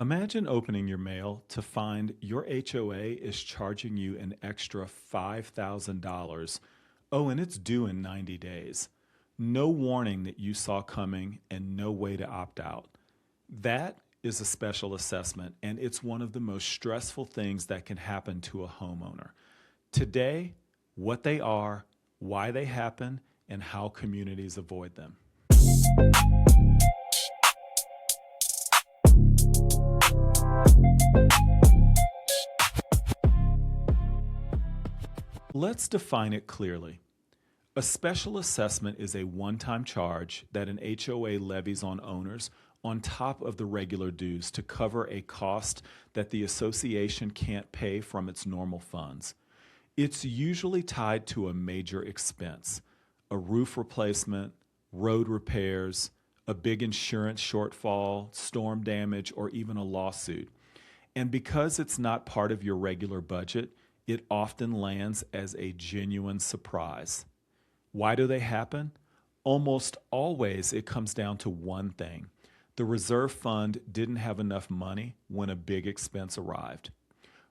Imagine opening your mail to find your HOA is charging you an extra $5,000. Oh, and it's due in 90 days. No warning that you saw coming and no way to opt out. That is a special assessment, and it's one of the most stressful things that can happen to a homeowner. Today, what they are, why they happen, and how communities avoid them. Let's define it clearly. A special assessment is a one-time charge that an HOA levies on owners on top of the regular dues to cover a cost that the association can't pay from its normal funds. It's usually tied to a major expense, a roof replacement, road repairs, a big insurance shortfall, storm damage, or even a lawsuit. And because it's not part of your regular budget, it often lands as a genuine surprise. Why do they happen? Almost always it comes down to one thing. The reserve fund didn't have enough money when a big expense arrived.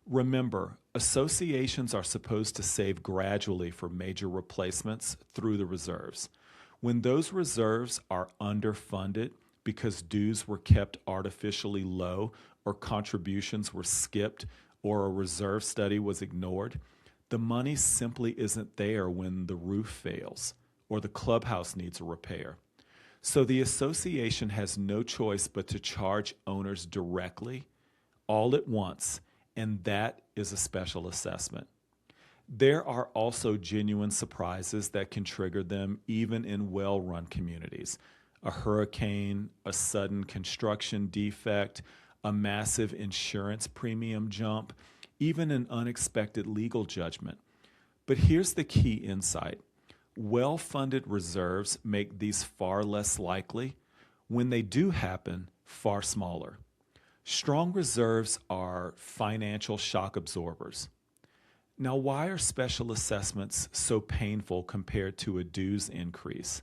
Remember, associations are supposed to save gradually for major replacements through the reserves. When those reserves are underfunded because dues were kept artificially low or contributions were skipped or a reserve study was ignored, the money simply isn't there when the roof fails or the clubhouse needs a repair. So the association has no choice but to charge owners directly, all at once, and that is a special assessment. There are also genuine surprises that can trigger them even in well-run communities. A hurricane, a sudden construction defect, a massive insurance premium jump, even an unexpected legal judgment. But here's the key insight. Well-funded reserves make these far less likely. When they do happen, far smaller. Strong reserves are financial shock absorbers. Now, why are special assessments so painful compared to a dues increase?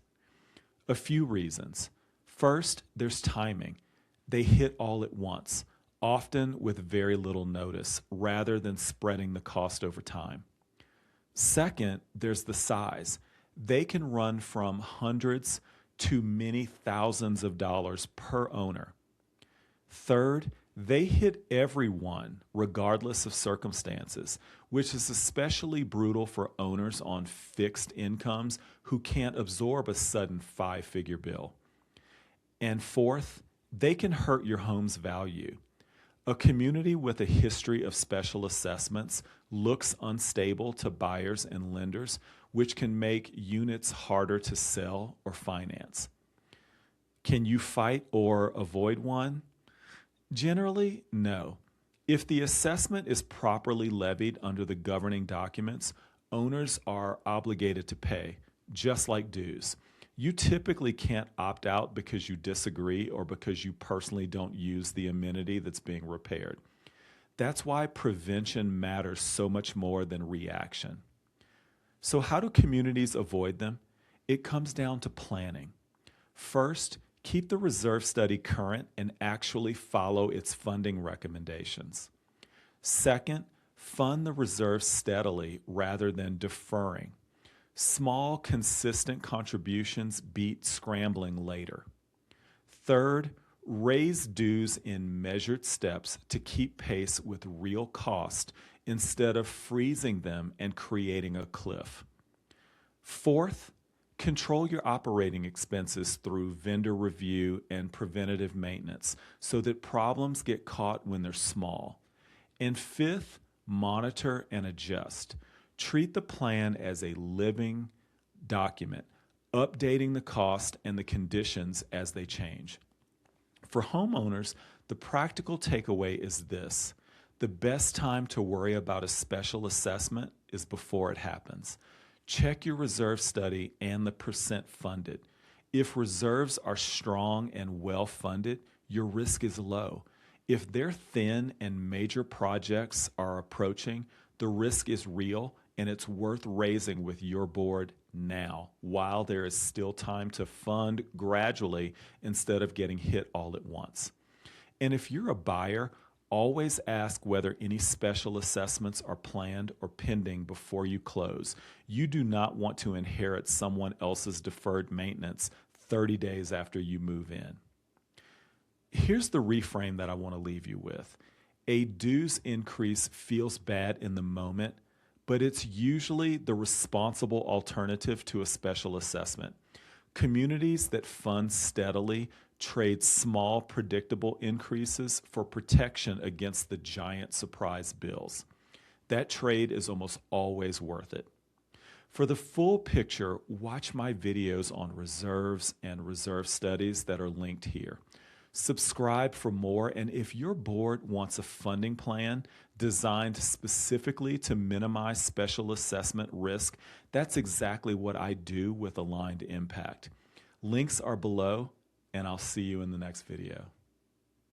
A few reasons. First, there's timing. They hit all at once, often with very little notice, rather than spreading the cost over time. Second, there's the size. They can run from hundreds to many thousands of dollars per owner. Third, they hit everyone regardless of circumstances, which is especially brutal for owners on fixed incomes who can't absorb a sudden five-figure bill. And fourth, they can hurt your home's value. A community with a history of special assessments looks unstable to buyers and lenders, which can make units harder to sell or finance. Can you fight or avoid one? Generally, no. If the assessment is properly levied under the governing documents, owners are obligated to pay, just like dues. You typically can't opt out because you disagree or because you personally don't use the amenity that's being repaired. That's why prevention matters so much more than reaction. So how do communities avoid them? It comes down to planning. First, keep the reserve study current and actually follow its funding recommendations. Second, fund the reserve steadily rather than deferring. Small, consistent contributions beat scrambling later. Third, raise dues in measured steps to keep pace with real cost instead of freezing them and creating a cliff. Fourth, control your operating expenses through vendor review and preventative maintenance so that problems get caught when they're small. And fifth, monitor and adjust. Treat the plan as a living document, updating the cost and the conditions as they change. For homeowners, the practical takeaway is this. The best time to worry about a special assessment is before it happens. Check your reserve study and the percent funded. If reserves are strong and well funded, your risk is low. If they're thin and major projects are approaching, the risk is real and it's worth raising with your board now while there is still time to fund gradually instead of getting hit all at once. And if you're a buyer, always ask whether any special assessments are planned or pending before you close. You do not want to inherit someone else's deferred maintenance 30 days after you move in. Here's the reframe that I want to leave you with. A dues increase feels bad in the moment, but it's usually the responsible alternative to a special assessment. Communities that fund steadily trade small, predictable increases for protection against the giant surprise bills. That trade is almost always worth it. For the full picture, watch my videos on reserves and reserve studies that are linked here. Subscribe for more, and if your board wants a funding plan designed specifically to minimize special assessment risk, that's exactly what I do with Aligned Impact. Links are below, and I'll see you in the next video.